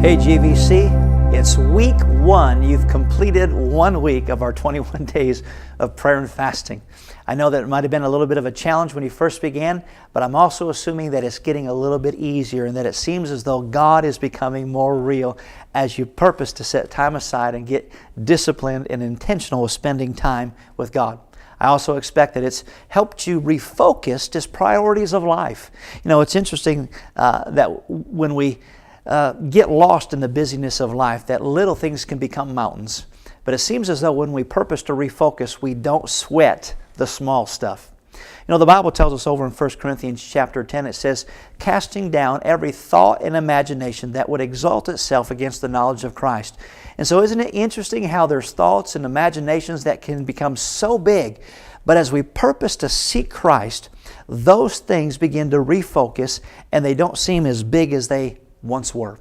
Hey GVC, it's week 1. You've completed 1 week of our 21 days of prayer and fasting. I know that it might have been a little bit of a challenge when you first began, but I'm also assuming that it's getting a little bit easier and that it seems as though God is becoming more real as you purpose to set time aside and get disciplined and intentional with spending time with God. I also expect that it's helped you refocus just priorities of life. You know, it's interesting that when we get lost in the busyness of life, that little things can become mountains. But it seems as though when we purpose to refocus, we don't sweat the small stuff. You know, the Bible tells us over in 1 Corinthians chapter 10, it says, casting down every thought and imagination that would exalt itself against the knowledge of Christ. And so isn't it interesting how there's thoughts and imaginations that can become so big, but as we purpose to seek Christ, those things begin to refocus and they don't seem as big as they once were.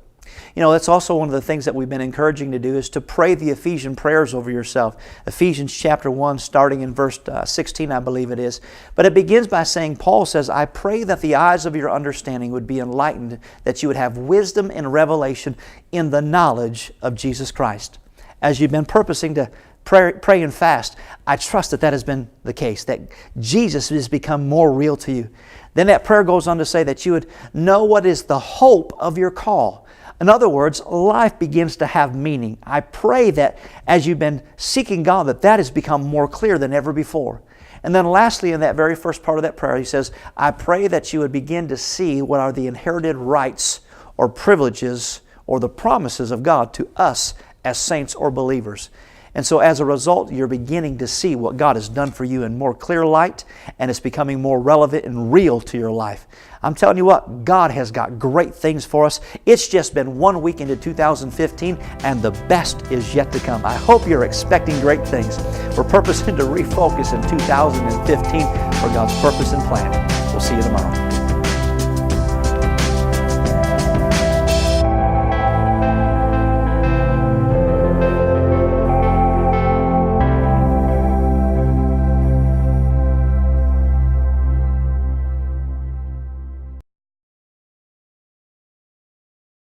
You know, that's also one of the things that we've been encouraging to do is to pray the Ephesian prayers over yourself. Ephesians chapter 1, starting in verse 16, I believe it is. But it begins by saying, Paul says, I pray that the eyes of your understanding would be enlightened, that you would have wisdom and revelation in the knowledge of Jesus Christ. As you've been purposing to pray and fast, I trust that that has been the case, that Jesus has become more real to you. Then that prayer goes on to say that you would know what is the hope of your call. In other words, life begins to have meaning. I pray that as you've been seeking God, that has become more clear than ever before. And then lastly, in that very first part of that prayer, he says, I pray that you would begin to see what are the inherited rights or privileges or the promises of God to us as saints or believers. And so as a result, you're beginning to see what God has done for you in more clear light, and it's becoming more relevant and real to your life. I'm telling you what, God has got great things for us. It's just been 1 week into 2015, and the best is yet to come. I hope you're expecting great things. We're purposing to refocus in 2015 for God's purpose and plan. We'll see you tomorrow.